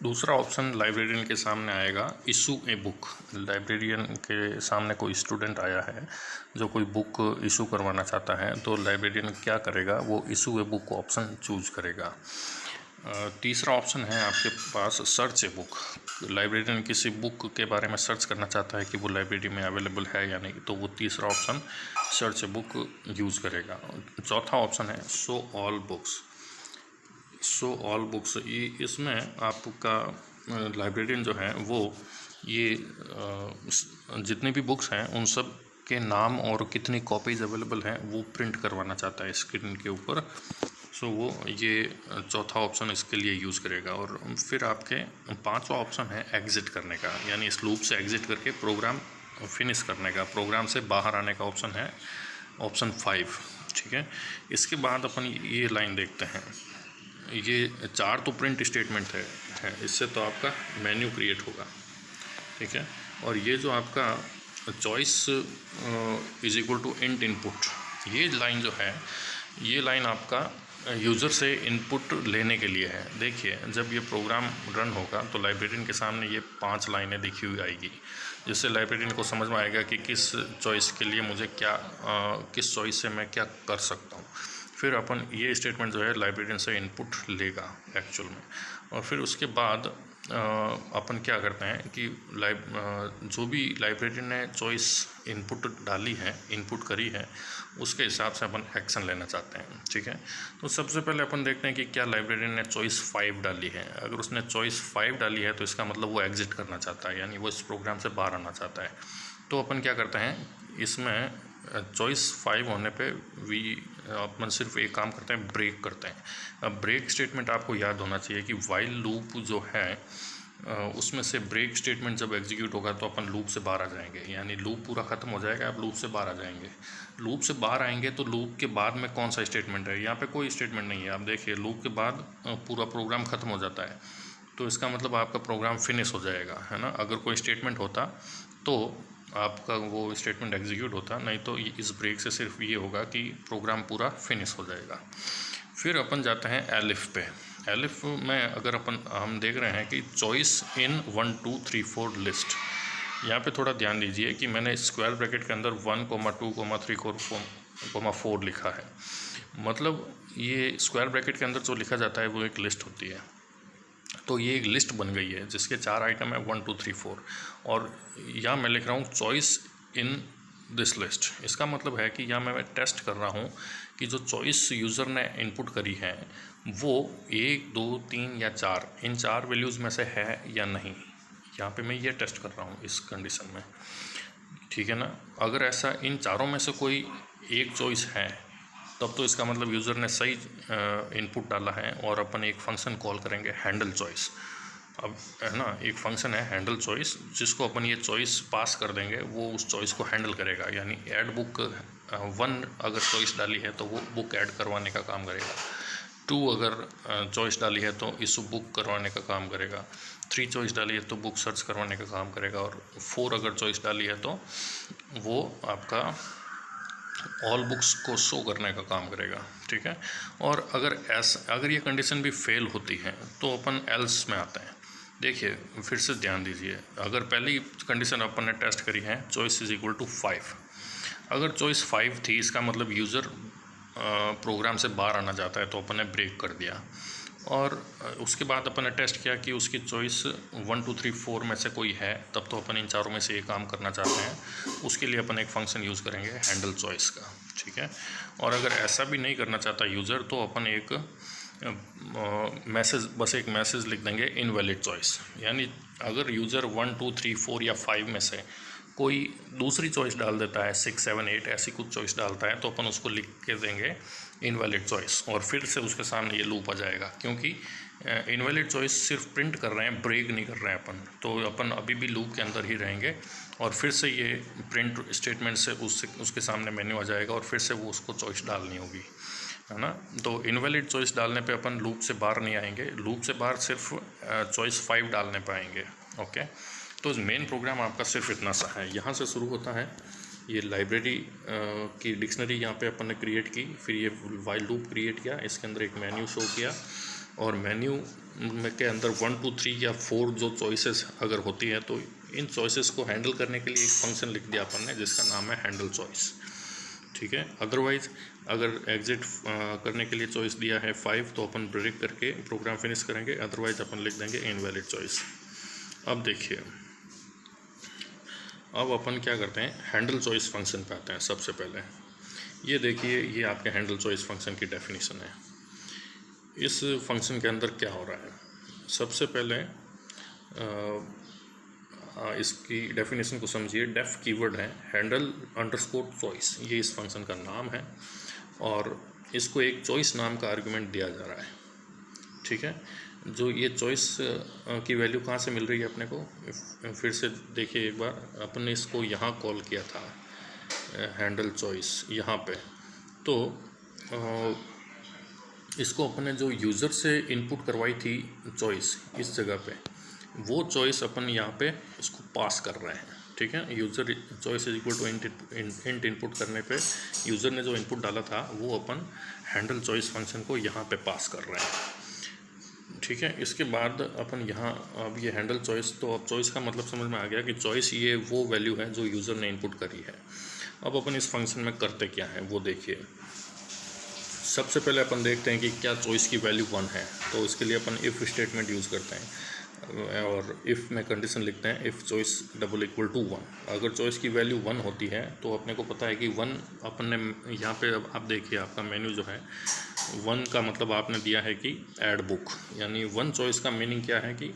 दूसरा option librarian के सामने आएगा इशू ए बुक। लाइब्रेरियन के सामने कोई स्टूडेंट आया है जो कोई बुक इशू करवाना चाहता है, तो लाइब्रेरियन क्या करेगा, वो issue a book option choose करेगा। तीसरा ऑप्शन है आपके पास सर्च ए बुक। लाइब्रेरियन किसी बुक के बारे में सर्च करना चाहता है कि वो लाइब्रेरी में अवेलेबल है या नहीं, तो वो तीसरा option search a book use करेगा। चौथा ऑप्शन है show all books. Show all books, ये इसमें आपका लाइब्रेरियन जो है वो ये जितनी भी बुक्स हैं उन सब के नाम और कितनी कॉपीज़ अवेलेबल हैं वो प्रिंट करवाना चाहता है स्क्रीन के ऊपर। सो वो ये चौथा ऑप्शन इसके लिए यूज़ करेगा। और फिर आपके पांचवा ऑप्शन है एग्ज़िट करने का, यानी इस लूप से एग्ज़िट करके प्रोग्राम फिनिश करने का, प्रोग्राम से बाहर आने का ऑप्शन है ऑप्शन 5। ठीक है, इसके बाद अपन ये लाइन देखते हैं। ये चार तो प्रिंट स्टेटमेंट है, इससे तो आपका मेन्यू क्रिएट होगा। ठीक है, और ये जो आपका choice is equal to int input, ये लाइन जो है, ये लाइन आपका यूज़र से इनपुट लेने के लिए है। देखिए, जब ये प्रोग्राम रन होगा तो लाइब्रेरियन के सामने ये 5 लाइनें दिखी हुई आएगी, जिससे लाइब्रेरियन को समझ में आएगा कि किस चॉइस के लिए मुझे क्या किस चॉइस से मैं क्या कर सकता हूँ। फिर अपन ये स्टेटमेंट जो है लाइब्रेरियन से इनपुट लेगा एक्चुअल में, और फिर उसके बाद अपन क्या करते हैं कि जो भी लाइब्रेरियन ने चॉइस इनपुट डाली है, इनपुट करी है, उसके हिसाब से अपन एक्शन लेना चाहते हैं। ठीक है, तो सबसे पहले अपन देखते हैं कि क्या लाइब्रेरियन ने चॉइस 5 डाली है। अगर उसने चॉइस 5 डाली है तो इसका मतलब वो एग्जिट करना चाहता है, यानी वो इस प्रोग्राम से बाहर आना चाहता है। तो अपन क्या करते हैं, इसमें चॉइस 5 होने पे अपन सिर्फ एक काम करते हैं, ब्रेक करते हैं। अब ब्रेक स्टेटमेंट आपको याद होना चाहिए कि वाइल लूप जो है उसमें से ब्रेक स्टेटमेंट जब एग्जीक्यूट होगा तो अपन लूप से बाहर आ जाएंगे, यानी लूप पूरा ख़त्म हो जाएगा, आप लूप से बाहर आ जाएंगे। लूप से बाहर आएंगे तो लूप के बाद में कौन सा स्टेटमेंट है, यहाँ पे कोई स्टेटमेंट नहीं है। आप देखिए, लूप के बाद पूरा प्रोग्राम ख़त्म हो जाता है, तो इसका मतलब आपका प्रोग्राम फिनिश हो जाएगा, है ना। अगर कोई स्टेटमेंट होता तो आपका वो स्टेटमेंट एग्जीक्यूट होता, नहीं तो इस ब्रेक से सिर्फ ये होगा कि प्रोग्राम पूरा फिनिश हो जाएगा। फिर अपन जाते हैं एलिफ पे। एलिफ में अगर हम देख रहे हैं कि चॉइस इन 1 2 3 4 लिस्ट, यहाँ पे थोड़ा ध्यान दीजिए कि मैंने स्क्वायर ब्रैकेट के अंदर 1 2 3 4 लिखा है। मतलब ये स्क्वायर ब्रैकेट के अंदर जो लिखा जाता है वो एक लिस्ट होती है। तो ये एक लिस्ट बन गई है जिसके 4 आइटम है 1 2 3 4, और यहाँ मैं लिख रहा हूँ चॉइस इन दिस लिस्ट। इसका मतलब है कि यहाँ मैं टेस्ट कर रहा हूँ कि जो चॉइस यूज़र ने इनपुट करी है वो 1 2 3 या 4, इन 4 वैल्यूज़ में से है या नहीं। यहाँ पे मैं ये टेस्ट कर रहा हूँ इस कंडीशन में। ठीक है ना, अगर ऐसा इन चारों में से कोई एक चॉइस है तब तो इसका मतलब यूज़र ने सही इनपुट डाला है, और अपन एक फंक्शन कॉल करेंगे हैंडल चॉइस। अब है ना, एक फंक्शन है हैंडल चॉइस, जिसको अपन ये चॉइस पास कर देंगे, वो उस चॉइस को हैंडल करेगा। यानी ऐड बुक 1 अगर चॉइस डाली है तो वो बुक ऐड करवाने का काम करेगा, 2 अगर चॉइस डाली है तो इस बुक करवाने का काम करेगा, 3 चॉइस डाली है तो बुक सर्च करवाने का काम करेगा, और 4 अगर चॉइस डाली है तो वो आपका ऑल बुक्स को शो करने का काम करेगा। ठीक है, और अगर ये कंडीशन भी फेल होती है तो अपन एल्स में आते हैं। देखिए, फिर से ध्यान दीजिए, अगर पहली कंडीशन अपन ने टेस्ट करी है चॉइस इज इक्वल टू 5, अगर चॉइस 5 थी इसका मतलब यूज़र प्रोग्राम से बाहर आना चाहता है, तो अपन ने ब्रेक कर दिया। और उसके बाद अपन ने टेस्ट किया कि उसकी चॉइस 1 2 3 4 में से कोई है, तब तो अपन इन चारों में से ये काम करना चाहते हैं, उसके लिए अपन एक फंक्शन यूज़ करेंगे हैंडल चॉइस का। ठीक है, और अगर ऐसा भी नहीं करना चाहता यूज़र तो अपन एक बस एक मैसेज लिख देंगे इनवैलिड चॉइस। यानी अगर यूज़र 1 2 3 4 या 5 में से कोई दूसरी चॉइस डाल देता है, 6 7 8 ऐसी कुछ चॉइस डालता है, तो अपन उसको लिख के देंगे इनवैलिड चॉइस, और फिर से उसके सामने ये लूप आ जाएगा। क्योंकि इनवैलिड चॉइस सिर्फ प्रिंट कर रहे हैं, ब्रेक नहीं कर रहे हैं अपन, तो अपन अभी भी लूप के अंदर ही रहेंगे, और फिर से ये प्रिंट स्टेटमेंट से उसके सामने मेन्यू आ जाएगा, और फिर से वो उसको चॉइस डालनी होगी, है ना। तो इनवैलिड चॉइस डालने पे अपन लूप से बाहर नहीं आएंगे, लूप से बाहर सिर्फ चॉइस 5 डालने पे आएंगे। ओके, तो मेन प्रोग्राम आपका सिर्फ इतना सा है। यहाँ से शुरू होता है ये लाइब्रेरी की डिक्शनरी, यहाँ पे अपन ने क्रिएट की, फिर ये वाइल लूप क्रिएट किया, इसके अंदर एक मेन्यू शो किया, और मेन्यू में के अंदर 1 2 3 या 4 जो चॉइसेस अगर होती है तो इन चॉइसेस को हैंडल करने के लिए एक फंक्शन लिख दिया अपन ने जिसका नाम है हैंडल चॉइस, ठीक है। अदरवाइज़ अगर एग्जिट करने के लिए चॉइस दिया है 5 तो अपन ब्रेक करके प्रोग्राम फिनिश करेंगे, अदरवाइज अपन लिख देंगे इनवैलिड चॉइस। अब देखिए, अब अपन क्या करते हैं, हैंडल चॉइस फंक्शन पे आते हैं। सबसे पहले ये देखिए, ये आपके हैंडल चॉइस फंक्शन की डेफिनेशन है। इस फंक्शन के अंदर क्या हो रहा है, सबसे पहले इसकी डेफिनेशन को समझिए। डेफ कीवर्ड है, हैंडल अंडरस्कोर चॉइस, ये इस फंक्शन का नाम है और इसको एक चॉइस नाम का आर्गुमेंट दिया जा रहा है, ठीक है। जो ये चॉइस की वैल्यू कहाँ से मिल रही है अपने को, फिर से देखिए एक बार, अपन ने इसको यहाँ कॉल किया था हैंडल चॉइस यहाँ पे, तो इसको अपन ने जो यूज़र से इनपुट करवाई थी चॉइस इस जगह पे, वो चॉइस अपन यहाँ पे इसको पास कर रहे हैं, ठीक है। User choice is equal to int input करने पे यूज़र ने जो इनपुट डाला था वो अपन हैंडल चॉइस फंक्शन को यहाँ पे पास कर रहे हैं, ठीक है। इसके बाद अपन यहाँ, अब ये हैंडल चॉइस, तो अब चॉइस का मतलब समझ में आ गया कि चॉइस ये वो वैल्यू है जो यूज़र ने इनपुट करी है। अब अपन इस फंक्शन में करते क्या है वो देखिए। सबसे पहले अपन देखते हैं कि क्या चॉइस की वैल्यू 1 है, तो इसके लिए अपन इफ़ स्टेटमेंट यूज़ करते हैं और इफ़ में कंडीशन लिखते हैं if choice double equal to 1। अगर चॉइस की वैल्यू 1 होती है तो अपने को पता है कि 1 अपन ने यहाँ पे, अब आप देखिए आपका मेन्यू जो है 1 का मतलब आपने दिया है कि ऐड बुक, यानी 1 चॉइस का मीनिंग क्या है कि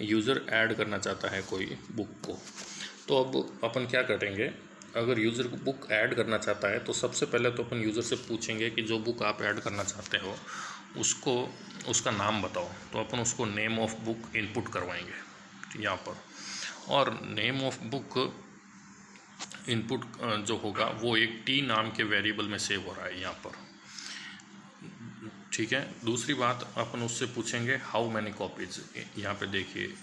यूज़र ऐड करना चाहता है कोई बुक को। तो अब अपन क्या करेंगे, अगर यूज़र को बुक ऐड करना चाहता है तो सबसे पहले तो अपन यूज़र से पूछेंगे कि जो बुक आप ऐड करना चाहते हो उसको, उसका नाम बताओ। तो अपन उसको नेम ऑफ बुक इनपुट करवाएंगे यहाँ पर, और नेम ऑफ बुक इनपुट जो होगा वो एक टी नाम के वेरिएबल में सेव हो रहा है यहाँ पर, ठीक है। दूसरी बात, अपन उससे पूछेंगे हाउ मैनी कॉपीज़। यहाँ पे देखिए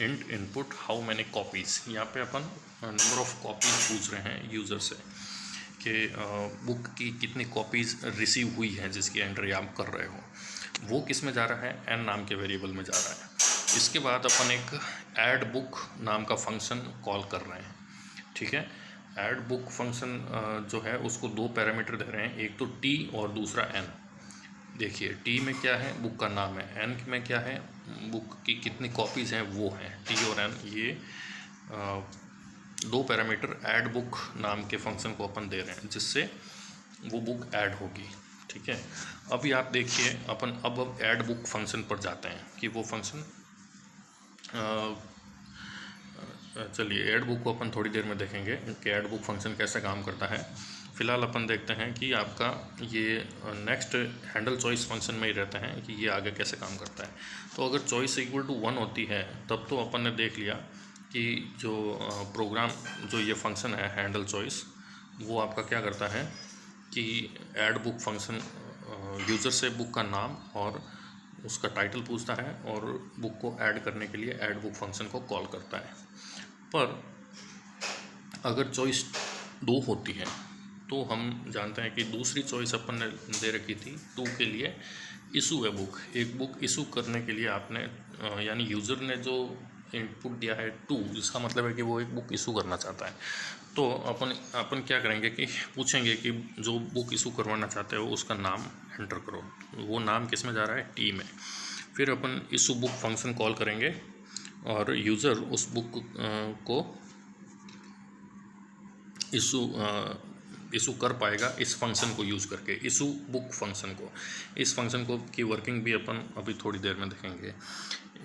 int input how many copies, यहाँ पे अपन नंबर ऑफ़ कॉपीज़ पूछ रहे हैं यूज़र से कि बुक की कितनी कॉपीज़ रिसीव हुई है जिसकी एंट्री आप कर रहे हो, वो किस में जा रहा है, एन नाम के वेरिएबल में जा रहा है। इसके बाद अपन एक ऐड बुक नाम का फंक्शन कॉल कर रहे हैं, ठीक है। ऐड बुक फंक्शन जो है उसको 2 पैरामीटर दे रहे हैं, एक तो टी और दूसरा एन। देखिए टी में क्या है, बुक का नाम है, एन में क्या है, बुक की कितनी कॉपीज़ हैं वो हैं, टी और एन। ये 2 पैरामीटर ऐड बुक नाम के फंक्शन को अपन दे रहे हैं जिससे वो बुक ऐड होगी, ठीक है। अभी आप देखिए अपन अब ऐड बुक फंक्शन पर जाते हैं कि वो फंक्शन, चलिए ऐड बुक को अपन थोड़ी देर में देखेंगे कि ऐड बुक फंक्शन कैसे काम करता है। फ़िलहाल अपन देखते हैं कि आपका ये नेक्स्ट हैंडल चॉइस फंक्शन में ही रहते हैं कि ये आगे कैसे काम करता है। तो अगर चॉइस इक्वल टू 1 होती है तब तो अपन ने देख लिया कि जो प्रोग्राम, जो ये फंक्शन है हैंडल चॉइस, वो आपका क्या करता है कि ऐड बुक फंक्शन यूज़र से बुक का नाम और उसका टाइटल पूछता है और बुक को ऐड करने के लिए ऐड बुक फंक्शन को कॉल करता है। पर अगर चॉइस 2 होती है तो हम जानते हैं कि दूसरी चॉइस अपन ने दे रखी थी 2 के लिए इशू है बुक। एक बुक इशू करने के लिए आपने, यानी यूज़र ने जो इनपुट दिया है 2, इसका मतलब है कि वो एक बुक इशू करना चाहता है। तो अपन क्या करेंगे कि पूछेंगे कि जो बुक इशू करवाना चाहते हो उसका नाम एंटर करो। वो नाम किस में जा रहा है, टी में। फिर अपन इशू बुक फंक्शन कॉल करेंगे और यूज़र उस बुक को इशू कर पाएगा इस फंक्शन को यूज़ करके, इशू बुक फंक्शन को। इस फंक्शन को की वर्किंग भी अपन अभी थोड़ी देर में देखेंगे।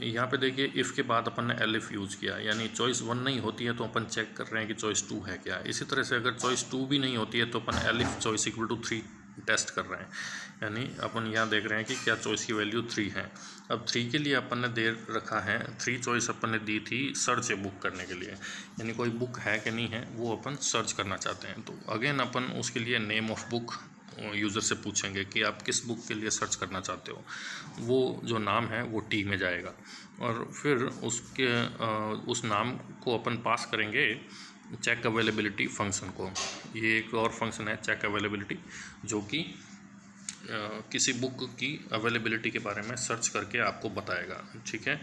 यहाँ पे देखिए इफ़ के बाद अपन ने एलिफ यूज़ किया, यानी चॉइस 1 नहीं होती है तो अपन चेक कर रहे हैं कि चॉइस 2 है क्या। इसी तरह से अगर चॉइस 2 भी नहीं होती है तो अपन elif choice equal to 3 test कर रहे हैं, यानी अपन यहाँ देख रहे हैं कि क्या चॉइस की वैल्यू 3 है। अब 3 के लिए अपन ने दे रखा है, 3 चॉइस अपन ने दी थी सर्च बुक करने के लिए, यानी कोई बुक है कि नहीं है वो अपन सर्च करना चाहते हैं। तो अगेन अपन उसके लिए नेम ऑफ बुक यूज़र से पूछेंगे कि आप किस बुक के लिए सर्च करना चाहते हो। वो जो नाम है वो टी में जाएगा और फिर उस नाम को अपन पास करेंगे चेक अवेलेबिलिटी फंक्शन को। ये एक और फंक्शन है चेक अवेलेबिलिटी, जो कि किसी बुक की अवेलेबिलिटी के बारे में सर्च करके आपको बताएगा, ठीक है।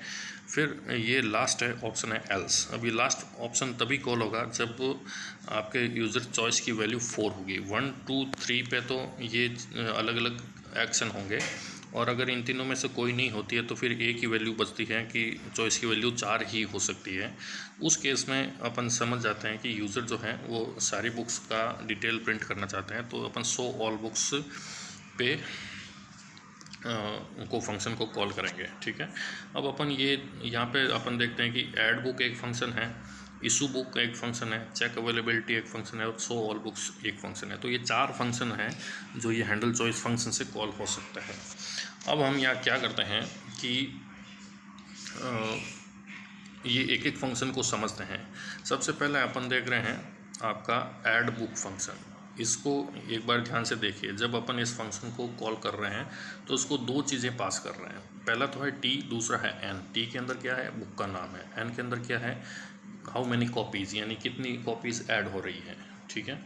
फिर ये लास्ट है, ऑप्शन है एल्स। अब ये लास्ट ऑप्शन तभी कॉल होगा जब आपके यूज़र चॉइस की वैल्यू 4 होगी। 1, 2, 3 पे तो ये अलग अलग एक्शन होंगे, और अगर इन तीनों में से कोई नहीं होती है तो फिर एक ही वैल्यू बचती है कि चॉइस की वैल्यू 4 ही हो सकती है। उस केस में अपन समझ जाते हैं कि यूज़र जो है वो सारी बुक्स का डिटेल प्रिंट करना चाहते हैं, तो अपन शो ऑल बुक्स पे को फंक्शन को कॉल करेंगे, ठीक है। अब अपन ये यहाँ पे अपन देखते हैं कि ऐड बुक एक फंक्शन है, इशू बुक एक फंक्शन है, चेक अवेलेबिलिटी एक फंक्शन है, और शो ऑल बुक्स एक फंक्शन है। तो ये 4 फंक्शन हैं जो ये हैंडल चॉइस फंक्शन से कॉल हो सकता है। अब हम यहाँ क्या करते हैं कि ये एक एक फंक्शन को समझते हैं। सबसे पहले अपन देख रहे हैं आपका ऐड बुक फंक्शन। इसको एक बार ध्यान से देखिए, जब अपन इस फंक्शन को कॉल कर रहे हैं तो उसको 2 चीज़ें पास कर रहे हैं। पहला तो है टी, दूसरा है एन। टी के अंदर क्या है, बुक का नाम है। एन के अंदर क्या है, हाउ मैनी कॉपीज़, यानी कितनी कॉपीज़ ऐड हो रही है, ठीक है।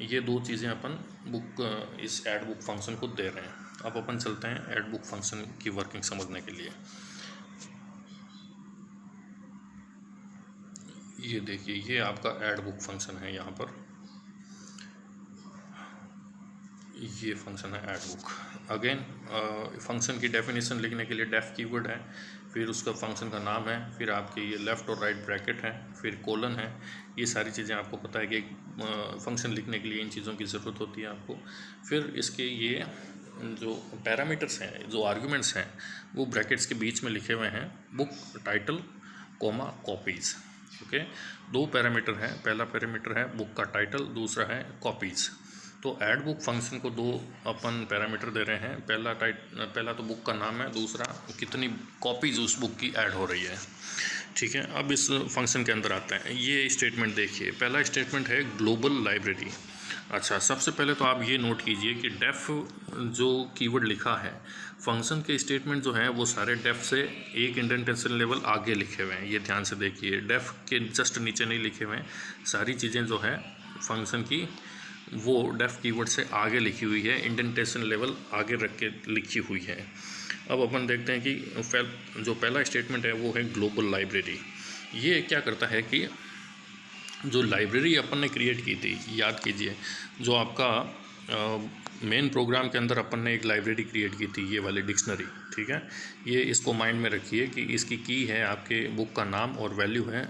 ये 2 चीज़ें अपन बुक इस ऐड बुक फंक्शन को दे रहे हैं। अब अपन चलते हैं ऐड बुक फंक्शन की वर्किंग समझने के लिए। ये देखिए, ये आपका ऐड बुक फंक्शन है। यहाँ पर ये फंक्शन है ऐड बुक। अगेन फंक्शन की डेफिनेशन लिखने के लिए डेफ कीवर्ड है, फिर उसका फंक्शन का नाम है, फिर आपके ये लेफ़्ट और राइट ब्रैकेट है, फिर कोलन है। ये सारी चीज़ें आपको पता है कि फंक्शन लिखने के लिए इन चीज़ों की ज़रूरत होती है आपको। फिर इसके ये जो पैरामीटर्स हैं, जो आर्ग्यूमेंट्स हैं, वो ब्रैकेट्स के बीच में लिखे हुए हैं, book title comma copies, okay. 2 parameter हैं, पहला पैरामीटर है बुक का टाइटल, दूसरा है कॉपीज़। तो ऐड बुक फंक्शन को 2 अपन पैरामीटर दे रहे हैं। पहला तो बुक का नाम है, दूसरा कितनी कॉपीज़ उस बुक की ऐड हो रही है, ठीक है। अब इस फंक्शन के अंदर आते हैं। ये स्टेटमेंट देखिए, पहला स्टेटमेंट है ग्लोबल लाइब्रेरी। अच्छा, सबसे पहले तो आप ये नोट कीजिए कि डेफ जो कीवर्ड लिखा है, फंक्शन के स्टेटमेंट जो हैं वो सारे डेफ से एक इंडेंटेशन लेवल आगे लिखे हुए हैं। ये ध्यान से देखिए, डेफ के जस्ट नीचे नहीं लिखे हुए हैं। सारी चीज़ें जो है फंक्शन की वो डेफ कीवर्ड से आगे लिखी हुई है, इंडेंटेशन लेवल आगे रख के लिखी हुई है। अब अपन देखते हैं कि जो पहला स्टेटमेंट है वो है ग्लोबल लाइब्रेरी। ये क्या करता है कि जो लाइब्रेरी अपन ने क्रिएट की थी, याद कीजिए, जो आपका मेन प्रोग्राम के अंदर अपन ने एक लाइब्रेरी क्रिएट की थी, ये वाली डिक्शनरी, ठीक है। ये इसको माइंड में रखिए कि इसकी की है आपके बुक का नाम और वैल्यू है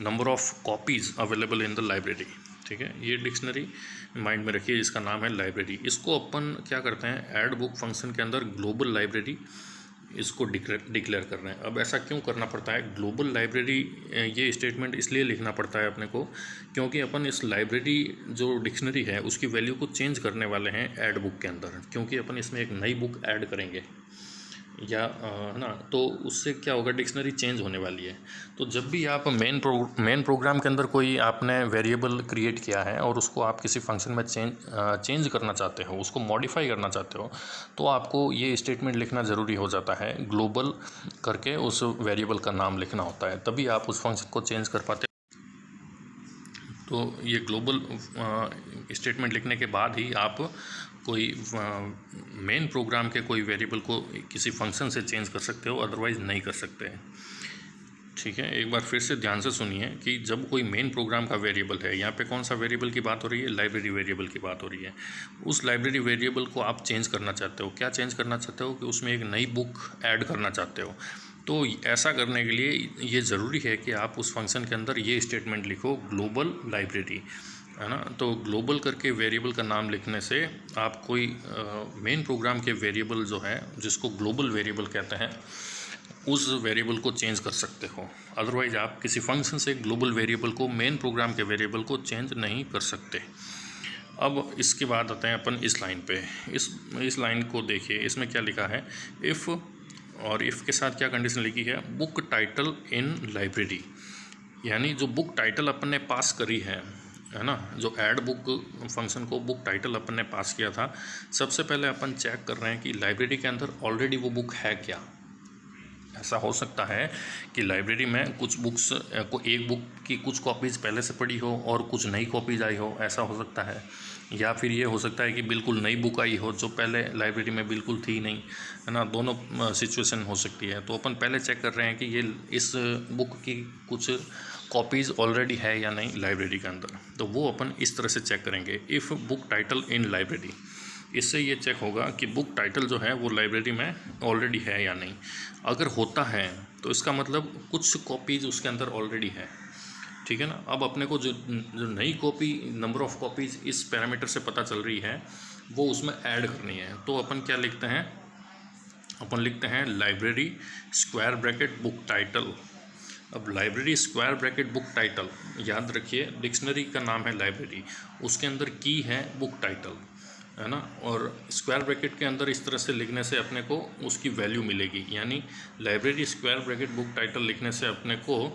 number of copies available in the library, ठीक है। ये डिक्शनरी माइंड में रखिए, इसका नाम है लाइब्रेरी। इसको अपन क्या करते हैं, ऐड बुक फंक्शन के अंदर ग्लोबल लाइब्रेरी इसको डिक्लेयर कर रहे हैं। अब ऐसा क्यों करना पड़ता है, ग्लोबल लाइब्रेरी ये स्टेटमेंट इसलिए लिखना पड़ता है अपने को, क्योंकि अपन इस लाइब्रेरी जो डिक्शनरी है उसकी वैल्यू को चेंज करने वाले हैं ऐड बुक के अंदर, क्योंकि अपन इसमें एक नई बुक ऐड करेंगे या है ना, तो उससे क्या होगा, डिक्शनरी चेंज होने वाली है। तो जब भी आप मेन प्रोग्राम के अंदर कोई आपने वेरिएबल क्रिएट किया है और उसको आप किसी फंक्शन में चेंज करना चाहते हो, उसको मॉडिफाई करना चाहते हो, तो आपको ये स्टेटमेंट लिखना ज़रूरी हो जाता है। ग्लोबल करके उस वेरिएबल का नाम लिखना होता है, तभी आप उस फंक्शन को चेंज कर पाते हो। तो ये ग्लोबल स्टेटमेंट लिखने के बाद ही आप कोई मेन प्रोग्राम के कोई वेरिएबल को किसी फंक्शन से चेंज कर सकते हो, अदरवाइज़ नहीं कर सकते, ठीक है। एक बार फिर से ध्यान से सुनिए कि जब कोई मेन प्रोग्राम का वेरिएबल है, यहाँ पे कौन सा वेरिएबल की बात हो रही है, लाइब्रेरी वेरिएबल की बात हो रही है। उस लाइब्रेरी वेरिएबल को आप चेंज करना चाहते हो, क्या चेंज करना चाहते हो कि उसमें एक नई बुक ऐड करना चाहते हो। तो ऐसा करने के लिए ये ज़रूरी है कि आप उस फंक्शन के अंदर ये स्टेटमेंट लिखो, ग्लोबल लाइब्रेरी, है ना। तो ग्लोबल करके वेरिएबल का नाम लिखने से आप कोई मेन प्रोग्राम के वेरिएबल जो है, जिसको ग्लोबल वेरिएबल कहते हैं, उस वेरिएबल को चेंज कर सकते हो। अदरवाइज आप किसी फंक्शन से ग्लोबल वेरिएबल को, मेन प्रोग्राम के वेरिएबल को चेंज नहीं कर सकते। अब इसके बाद आते हैं अपन इस लाइन पे। इस लाइन को देखिए, इसमें क्या लिखा है, इफ़, और इफ़ के साथ क्या कंडीशन लिखी है, बुक टाइटल इन लाइब्रेरी। यानी जो बुक टाइटल अपन ने पास करी है ना, जो ऐड बुक फंक्शन को बुक टाइटल अपन ने पास किया था, सबसे पहले अपन चेक कर रहे हैं कि लाइब्रेरी के अंदर ऑलरेडी वो बुक है क्या। ऐसा हो सकता है कि लाइब्रेरी में कुछ बुक्स को, एक बुक की कुछ कॉपीज़ पहले से पड़ी हो और कुछ नई कॉपीज़ आई हो, ऐसा हो सकता है। या फिर ये हो सकता है कि बिल्कुल नई बुक आई हो जो पहले लाइब्रेरी में बिल्कुल थी नहीं, है ना, दोनों सिचुएशन हो सकती है। तो अपन पहले चेक कर रहे हैं कि ये इस बुक की कुछ कॉपीज़ ऑलरेडी है या नहीं लाइब्रेरी के अंदर। तो वो अपन इस तरह से चेक करेंगे, if book title in library. इससे ये चेक होगा कि बुक टाइटल जो है वो लाइब्रेरी में ऑलरेडी है या नहीं। अगर होता है तो इसका मतलब कुछ कॉपीज़ उसके अंदर ऑलरेडी है, ठीक है ना। अब अपने को जो नई कॉपी, नंबर ऑफ़ कॉपीज़ इस पैरामीटर से पता चल रही है, वो उसमें ऐड करनी है। तो अपन क्या लिखते हैं, अपन लिखते हैं library square bracket book title. अब library square bracket book title, याद रखिए डिक्शनरी का नाम है लाइब्रेरी, उसके अंदर की है बुक टाइटल, है ना। और स्क्वायर ब्रैकेट के अंदर इस तरह से लिखने से अपने को उसकी वैल्यू मिलेगी, यानी library square bracket book title लिखने से अपने को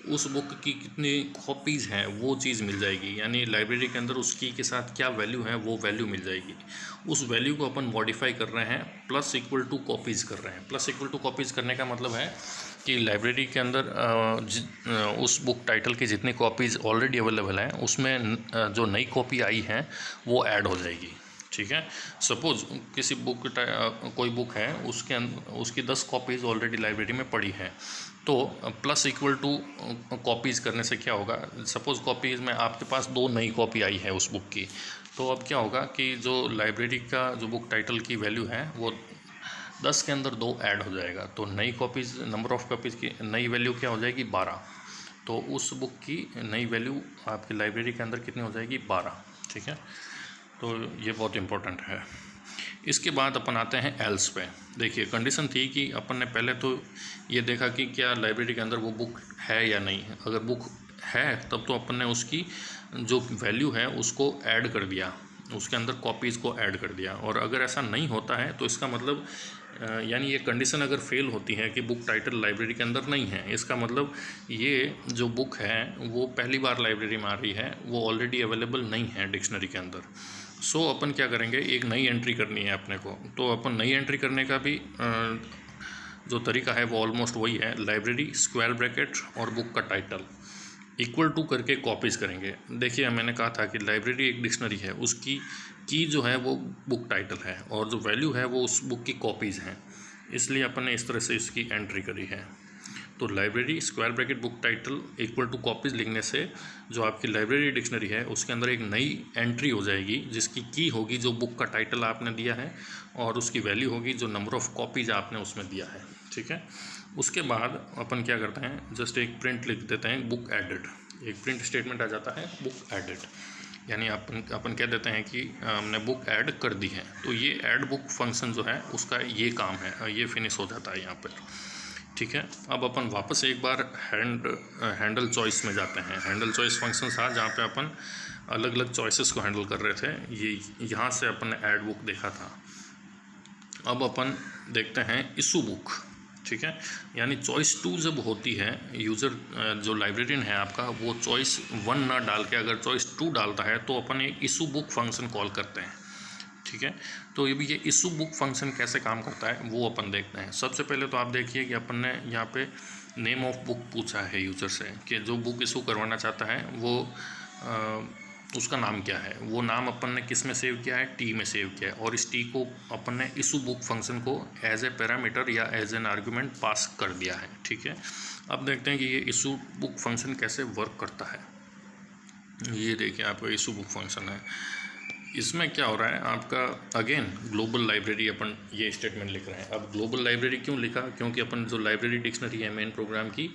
उस बुक की कितनी कॉपीज़ हैं वो चीज़ मिल जाएगी, यानी लाइब्रेरी के अंदर उस की के साथ क्या वैल्यू है वो वैल्यू मिल जाएगी। उस वैल्यू को अपन मॉडिफाई कर रहे हैं, प्लस इक्वल टू कॉपीज़ कर रहे हैं। प्लस इक्वल टू कॉपीज़ करने का मतलब है कि लाइब्रेरी के अंदर उस बुक टाइटल की जितनी कॉपीज़ ऑलरेडी अवेलेबल हैं उसमें जो नई कॉपी आई है वो ऐड हो जाएगी, ठीक है। सपोज़ किसी बुक कोई बुक है, उसकी 10 कॉपीज़ ऑलरेडी लाइब्रेरी में पड़ी है, तो प्लस इक्वल टू कॉपीज़ करने से क्या होगा, सपोज़ कॉपीज़ में आपके पास 2 नई कॉपी आई है उस बुक की, तो अब क्या होगा कि जो लाइब्रेरी का जो बुक टाइटल की वैल्यू है वो 10 के अंदर 2 ऐड हो जाएगा, तो नई कॉपीज़, नंबर ऑफ़ कॉपीज़ की नई वैल्यू क्या हो जाएगी 12। तो उस बुक की नई वैल्यू आपकी लाइब्रेरी के अंदर कितनी हो जाएगी 12, ठीक है। तो ये बहुत इम्पोर्टेंट है। इसके बाद अपन आते हैं एल्स पे। देखिए कंडीशन थी कि अपन ने पहले तो ये देखा कि क्या लाइब्रेरी के अंदर वो बुक है या नहीं है। अगर बुक है तब तो अपन ने उसकी जो वैल्यू है उसको ऐड कर दिया, उसके अंदर कॉपीज़ को ऐड कर दिया। और अगर ऐसा नहीं होता है तो इसका मतलब यानी ये कंडीशन अगर फेल होती है कि बुक टाइटल लाइब्रेरी के अंदर नहीं है, इसका मतलब ये जो बुक है वो पहली बार लाइब्रेरी में आ रही है, वो ऑलरेडी अवेलेबल नहीं है डिक्शनरी के अंदर। सो अपन क्या करेंगे, एक नई एंट्री करनी है अपने को। तो अपन नई एंट्री करने का भी जो तरीका है वो ऑलमोस्ट वही है, लाइब्रेरी स्क्वायर ब्रैकेट और बुक का टाइटल इक्वल टू करके कॉपीज़ करेंगे। देखिए मैंने कहा था कि लाइब्रेरी एक डिक्शनरी है, उसकी की जो है वो बुक टाइटल है और जो वैल्यू है वो उस बुक की कॉपीज़ हैं, इसलिए अपन ने इस तरह से इसकी एंट्री करी है। तो library square bracket book title equal to copies लिखने से जो आपकी लाइब्रेरी डिक्शनरी है उसके अंदर एक नई एंट्री हो जाएगी जिसकी की होगी जो बुक का टाइटल आपने दिया है और उसकी वैल्यू होगी जो नंबर ऑफ़ कॉपीज़ आपने उसमें दिया है, ठीक है। उसके बाद अपन क्या करते हैं, जस्ट एक प्रिंट लिख देते हैं बुक एडेड, एक प्रिंट स्टेटमेंट आ जाता है बुक एडेड, यानी अपन कह देते हैं कि हमने बुक ऐड कर दी है। तो ये ऐड बुक फंक्शन जो है उसका ये काम है, ये फिनिश हो जाता है यहाँ पर, ठीक है। अब अपन वापस एक बार हैंडल चॉइस में जाते हैं। हैंडल चॉइस फंक्शन था जहाँ पे अपन अलग अलग चॉइसेस को हैंडल कर रहे थे, ये यहाँ से अपन ने ऐड बुक देखा था। अब अपन देखते हैं इशू बुक, ठीक है। यानी चॉइस 2 जब होती है, यूज़र जो लाइब्रेरियन है आपका वो चॉइस 1 ना डाल के अगर चॉइस 2 डालता है तो अपन एक इशू बुक फंक्शन कॉल करते हैं, ठीक है। तो ये इशू बुक फंक्शन कैसे काम करता है वो अपन देखते हैं। सबसे पहले तो आप देखिए कि अपन ने यहाँ पे नेम ऑफ बुक पूछा है यूज़र से कि जो बुक इशू करवाना चाहता है वो उसका नाम क्या है। वो नाम अपन ने किस में सेव किया है, टी में सेव किया है, और इस टी को अपन ने इशू बुक फंक्शन को एज ए पैरामीटर या एज एन आर्गूमेंट पास कर दिया है, ठीक है। अब देखते हैं कि ये इशू बुक फंक्शन कैसे वर्क करता है। ये देखिए आपका इशू बुक फंक्शन है, इसमें क्या हो रहा है आपका, अगेन ग्लोबल लाइब्रेरी अपन ये स्टेटमेंट लिख रहे हैं। अब ग्लोबल लाइब्रेरी क्यों लिखा, क्योंकि अपन जो लाइब्रेरी डिक्शनरी है मेन प्रोग्राम की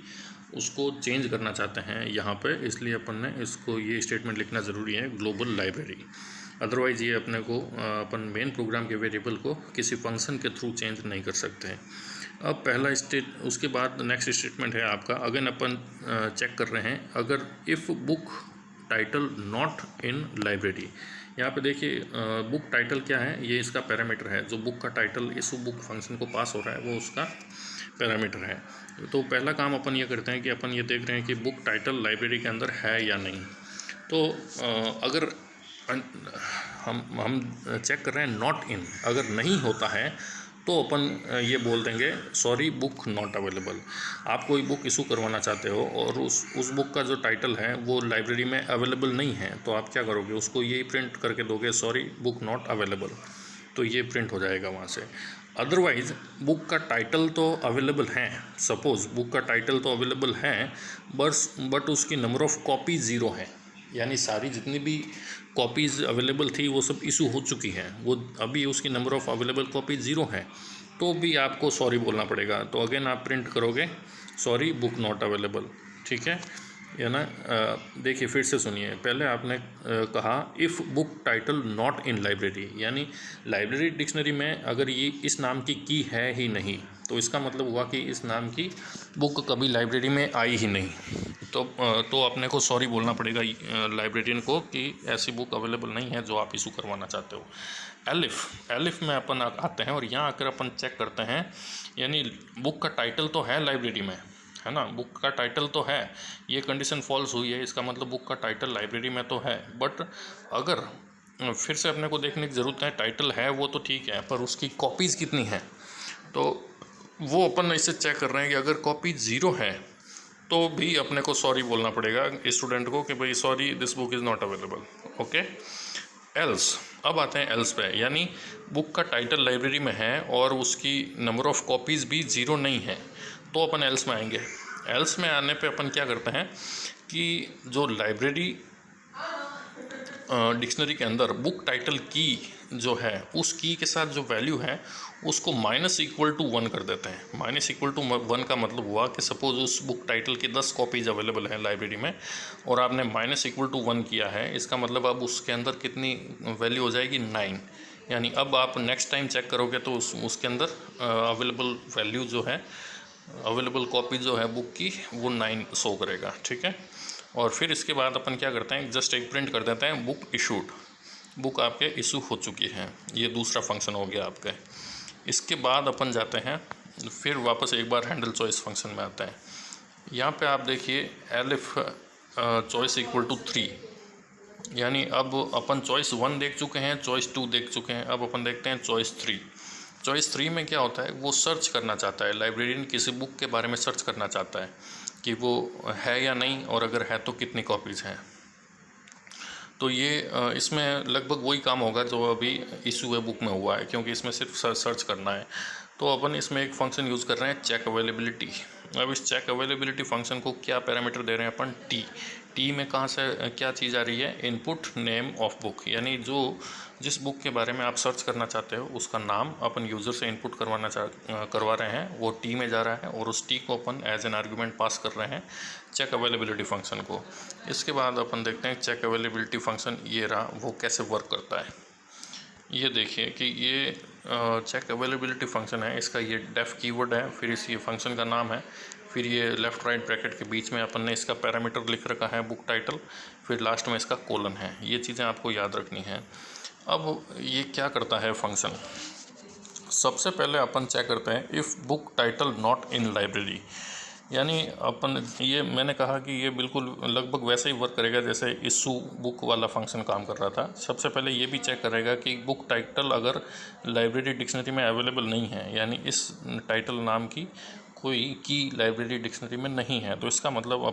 उसको चेंज करना चाहते हैं यहाँ पे, इसलिए अपन ने इसको ये स्टेटमेंट लिखना ज़रूरी है ग्लोबल लाइब्रेरी। अदरवाइज़ ये अपने को अपन मेन प्रोग्राम के वेरिएबल को किसी फंक्शन के थ्रू चेंज नहीं कर सकते हैं। अब पहला उसके बाद नेक्स्ट स्टेटमेंट है आपका, अगेन अपन चेक कर रहे हैं अगर if book title not in library. यहाँ पे देखिए बुक टाइटल क्या है, ये इसका पैरामीटर है। जो बुक का टाइटल इस बुक फंक्शन को पास हो रहा है वो उसका पैरामीटर है। तो पहला काम अपन ये करते हैं कि अपन ये देख रहे हैं कि बुक टाइटल लाइब्रेरी के अंदर है या नहीं। तो अगर हम चेक कर रहे हैं नॉट इन, अगर नहीं होता है तो अपन ये बोल देंगे सॉरी बुक नॉट अवेलेबल। आप कोई बुक इशू करवाना चाहते हो और उस बुक का जो टाइटल है वो लाइब्रेरी में अवेलेबल नहीं है, तो आप क्या करोगे, उसको यही प्रिंट करके दोगे सॉरी बुक नॉट अवेलेबल, तो ये प्रिंट हो जाएगा वहाँ से। अदरवाइज़ बुक का टाइटल तो अवेलेबल है, सपोज़ बुक का टाइटल तो अवेलेबल है बट उसकी नंबर ऑफ़ कॉपीज़ ज़ीरो है, यानी सारी जितनी भी कॉपीज़ अवेलेबल थी वो सब इशू हो चुकी हैं, वो अभी उसकी number of available copies zero है, तो भी आपको सॉरी बोलना पड़ेगा। तो अगेन आप प्रिंट करोगे सॉरी बुक नॉट अवेलेबल, ठीक है, या ना। देखिए फिर से सुनिए, पहले आपने कहा if book title not in library, यानी लाइब्रेरी डिक्शनरी में अगर ये इस नाम की है ही नहीं, तो इसका मतलब हुआ कि इस नाम की बुक कभी लाइब्रेरी में आई ही नहीं। तो अपने को सॉरी बोलना पड़ेगा लाइब्रेरियन को कि ऐसी बुक अवेलेबल नहीं है जो आप इशू करवाना चाहते हो। एलिफ में अपन आते हैं और यहाँ आकर अपन चेक करते हैं, यानी बुक का टाइटल तो है लाइब्रेरी में, है ना, बुक का टाइटल तो है, ये कंडीशन फॉल्स हुई है, इसका मतलब बुक का टाइटल लाइब्रेरी में तो है, बट अगर फिर से अपने को देखने की ज़रूरत है, टाइटल है वो तो ठीक है पर उसकी कॉपीज़ कितनी है, तो वो अपन इसे चेक कर रहे हैं कि अगर कॉपी ज़ीरो है तो भी अपने को सॉरी बोलना पड़ेगा स्टूडेंट को कि भाई sorry this book is not available, okay. Else, अब आते हैं एल्स पे, यानी बुक का टाइटल लाइब्रेरी में है और उसकी नंबर ऑफ़ कॉपीज़ भी ज़ीरो नहीं है, तो अपन एल्स में आएंगे। एल्स में आने पे अपन क्या करते हैं कि जो लाइब्रेरी डिक्शनरी के अंदर बुक टाइटल की जो है उस की के साथ जो वैल्यू है उसको -=1 कर देते हैं। -=1 का मतलब हुआ कि सपोज़ उस बुक टाइटल की 10 कॉपीज़ अवेलेबल हैं लाइब्रेरी में और आपने -=1 किया है, इसका मतलब अब उसके अंदर कितनी वैल्यू हो जाएगी 9, यानी अब आप नेक्स्ट टाइम चेक करोगे तो उसके अंदर अवेलेबल वैल्यू जो है, अवेलेबल कॉपी जो है बुक की वो 9 शो करेगा, ठीक है। और फिर इसके बाद अपन क्या करते हैं, जस्ट एक प्रिंट कर देते हैं बुक इशूड, बुक आपके इशू हो चुकी है, ये दूसरा फंक्शन हो गया आपका। इसके बाद अपन जाते हैं फिर वापस एक बार हैंडल चॉइस फंक्शन में आते हैं। यहाँ पे आप देखिए एलिफ चॉइस =3, यानी अब अपन चॉइस 1 देख चुके हैं, चॉइस 2 देख चुके हैं, अब अपन देखते हैं चॉइस 3। चॉइस 3 में क्या होता है, वो सर्च करना चाहता है, लाइब्रेरियन किसी बुक के बारे में सर्च करना चाहता है कि वो है या नहीं, और अगर है तो कितनी कॉपीज़ हैं। तो ये इसमें लगभग वही काम होगा जो अभी इशू है बुक में हुआ है, क्योंकि इसमें सिर्फ सर्च करना है। तो अपन इसमें एक फ़ंक्शन यूज़ कर रहे हैं चेक अवेलेबिलिटी। अब इस चेक अवेलेबिलिटी फ़ंक्शन को क्या पैरामीटर दे रहे हैं अपन, टी में कहाँ से क्या चीज़ आ रही है, इनपुट नेम ऑफ बुक, यानी जिस बुक के बारे में आप सर्च करना चाहते हो उसका नाम अपन यूज़र से इनपुट करवा रहे हैं, वो टी में जा रहा है और उस टी को अपन एज एन आर्गूमेंट पास कर रहे हैं चेक अवेलेबिलिटी फ़ंक्शन को। इसके बाद अपन देखते हैं चेक अवेलेबिलिटी फ़ंक्शन ये रहा, वो कैसे वर्क करता है। ये देखिए कि ये चेक अवेलेबिलिटी फ़ंक्शन है, इसका ये डेफ कीवर्ड है, फिर इस ये फंक्शन का नाम है, फिर ये लेफ़्ट राइट ब्रैकेट के बीच में अपन ने इसका पैरामीटर लिख रखा है बुक टाइटल, फिर लास्ट में इसका कोलन है। ये चीज़ें आपको याद रखनी है। अब ये क्या करता है फंक्शन, सबसे पहले अपन चेक करते हैं if book title not in library, यानी अपन ये मैंने कहा कि ये बिल्कुल लगभग वैसे ही वर्क करेगा जैसे इशू बुक वाला फंक्शन काम कर रहा था। सबसे पहले ये भी चेक करेगा कि बुक टाइटल अगर लाइब्रेरी डिक्शनरी में अवेलेबल नहीं है, यानी इस टाइटल नाम की कोई की लाइब्रेरी डिक्शनरी में नहीं है, तो इसका मतलब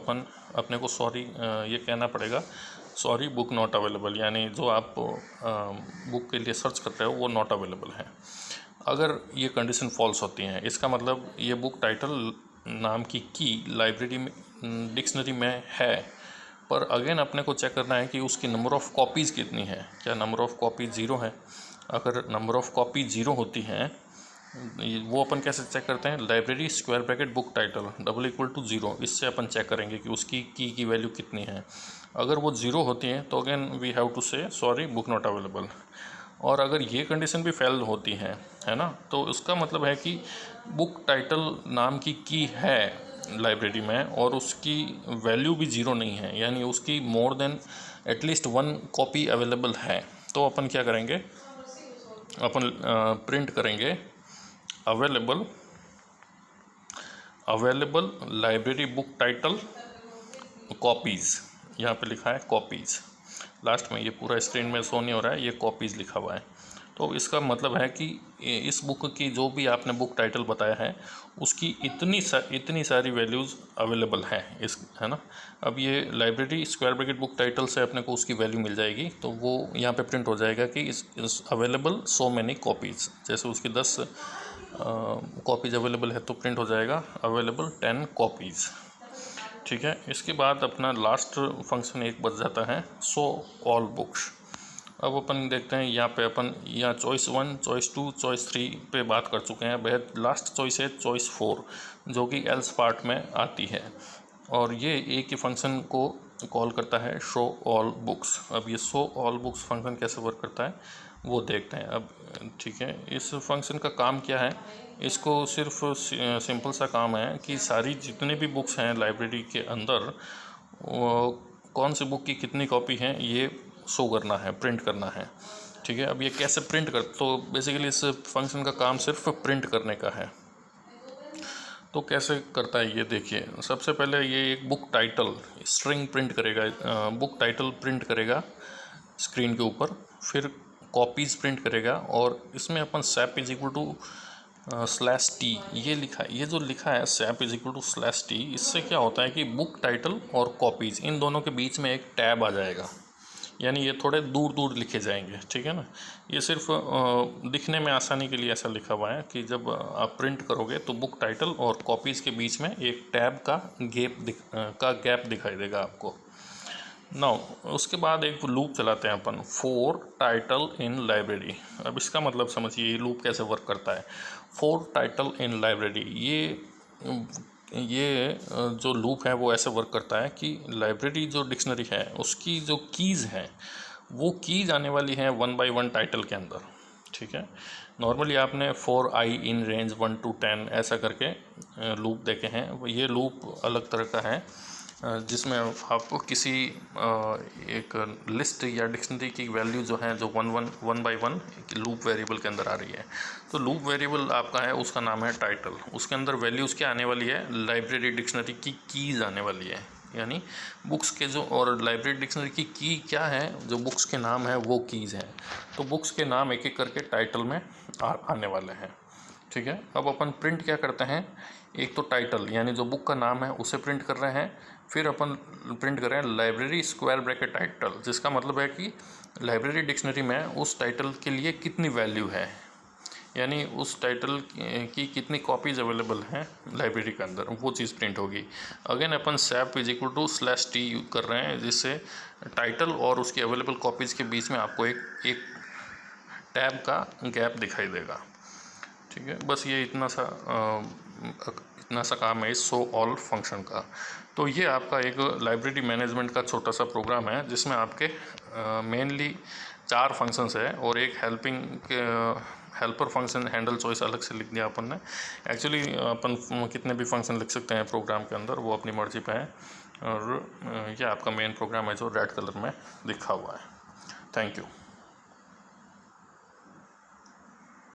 अपने को सॉरी ये कहना पड़ेगा सॉरी बुक नॉट अवेलेबल, यानी जो आप बुक के लिए सर्च कर रहे हो वो नॉट अवेलेबल है। अगर ये कंडीशन फॉल्स होती हैं, इसका मतलब ये बुक टाइटल नाम की लाइब्रेरी में डिक्शनरी में है, पर अगेन अपने को चेक करना है कि उसकी नंबर ऑफ़ कॉपीज़ कितनी है, क्या नंबर ऑफ़ कॉपी ज़ीरो है। अगर नंबर ऑफ़ कॉपी ज़ीरो होती हैं, वो अपन कैसे चेक करते हैं, library square bracket book title =0, इससे अपन चेक करेंगे कि उसकी की वैल्यू कितनी है। अगर वो ज़ीरो होती हैं तो अगेन वी हैव टू से सॉरी बुक नॉट अवेलेबल। और अगर ये कंडीशन भी फेल होती है ना, तो उसका मतलब है कि बुक टाइटल नाम की है लाइब्रेरी में और उसकी वैल्यू भी ज़ीरो नहीं है, यानी उसकी more than at least 1 copy available है। तो अपन क्या करेंगे, अपन प्रिंट करेंगे available library book title copies, यहाँ पे लिखा है कॉपीज़, लास्ट में ये पूरा स्क्रीन में शो नहीं हो रहा है, ये कॉपीज़ लिखा हुआ है। तो इसका मतलब है कि इस बुक की जो भी आपने बुक टाइटल बताया है उसकी इतनी सारी वैल्यूज़ अवेलेबल हैं इस, है ना। अब ये library square bracket book title से अपने को उसकी वैल्यू मिल जाएगी, तो वो यहाँ पे प्रिंट हो जाएगा कि इस अवेलेबल सो मैनी कॉपीज़। जैसे उसकी 10 कॉपीज़ अवेलेबल है तो प्रिंट हो जाएगा अवेलेबल 10 कॉपीज़। ठीक है, इसके बाद अपना लास्ट फंक्शन एक बच जाता है शो ऑल बुक्स। अब अपन देखते हैं यहाँ पे अपन यहाँ चॉइस 1, चॉइस 2, चॉइस 3 पे बात कर चुके हैं। बेहद लास्ट चॉइस है चॉइस 4, जो कि एल्स पार्ट में आती है, और ये एक ही फंक्शन को कॉल करता है शो ऑल बुक्स। अब ये शो ऑल बुक्स फंक्शन कैसे वर्क करता है वो देखते हैं अब। ठीक है, इस फंक्शन का काम क्या है, इसको सिर्फ सिंपल सा काम है कि सारी जितने भी बुक्स हैं लाइब्रेरी के अंदर, कौन सी बुक की कितनी कॉपी हैं ये शो करना है, प्रिंट करना है। ठीक है, अब ये कैसे प्रिंट कर, तो बेसिकली इस फंक्शन का काम सिर्फ प्रिंट करने का है। तो कैसे करता है ये देखिए। सबसे पहले ये एक बुक टाइटल स्ट्रिंग प्रिंट करेगा, बुक टाइटल प्रिंट करेगा स्क्रीन के ऊपर, फिर कॉपीज़ प्रिंट करेगा, और इसमें अपन sep is equal to /t ये लिखा है। ये जो लिखा है sep is equal to /t, इससे क्या होता है कि बुक टाइटल और कॉपीज़ इन दोनों के बीच में एक टैब आ जाएगा, यानी ये थोड़े दूर दूर लिखे जाएंगे। ठीक है ना, ये सिर्फ दिखने में आसानी के लिए ऐसा लिखा हुआ है कि जब आप प्रिंट करोगे तो बुक टाइटल और कॉपीज़ के बीच में एक टैब का गैप दिखाई देगा आपको। नाउ उसके बाद एक लूप चलाते हैं अपन, फॉर टाइटल इन लाइब्रेरी। अब इसका मतलब समझिए ये लूप कैसे वर्क करता है। फॉर टाइटल इन लाइब्रेरी, ये जो लूप है वो ऐसे वर्क करता है कि लाइब्रेरी जो डिक्शनरी है उसकी जो कीज़ हैं वो कीज़ आने वाली हैं 1 by 1 टाइटल के अंदर। ठीक है, नॉर्मली आपने 4 i इन रेंज 1 to 10 ऐसा करके लूप देखे हैं। ये लूप अलग तरह का है, जिसमें आपको किसी एक लिस्ट या डिक्शनरी की वैल्यू जो है जो 1 by 1 लूप वेरिएबल के अंदर आ रही है। तो लूप वेरिएबल आपका है उसका नाम है टाइटल। उसके अंदर वैल्यूज़ क्या आने वाली है, लाइब्रेरी डिक्शनरी की कीज़ आने वाली है, यानी बुक्स के जो, और लाइब्रेरी डिक्शनरी की क्या है, जो बुक्स के नाम है वो कीज़ हैं। तो बुक्स के नाम एक एक करके टाइटल में आने वाले हैं। ठीक है, अब अपन प्रिंट क्या करते हैं, एक तो टाइटल यानी जो बुक का नाम है उसे प्रिंट कर रहे हैं, फिर अपन प्रिंट कर रहे हैं लाइब्रेरी स्क्वायर ब्रैकेट टाइटल, जिसका मतलब है कि लाइब्रेरी डिक्शनरी में उस टाइटल के लिए कितनी वैल्यू है, यानी उस टाइटल की कितनी कॉपीज़ अवेलेबल हैं लाइब्रेरी के अंदर, वो चीज़ प्रिंट होगी। अगेन अपन sep is equal to /t use कर रहे हैं, जिससे टाइटल और उसकी अवेलेबल कॉपीज़ के बीच में आपको एक टैब का गैप दिखाई देगा। ठीक है, बस ये इतना सा काम है इस शो ऑल फंक्शन का। तो ये आपका एक लाइब्रेरी मैनेजमेंट का छोटा सा प्रोग्राम है, जिसमें आपके मेनली 4 फंक्शंस है, और एक हेल्पर फंक्शन हैंडल चॉइस अलग से लिख दिया अपन ने। एक्चुअली अपन कितने भी फंक्शन लिख सकते हैं प्रोग्राम के अंदर, वो अपनी मर्जी पे है। और ये आपका मेन प्रोग्राम है जो रेड कलर में लिखा हुआ है। Thank you.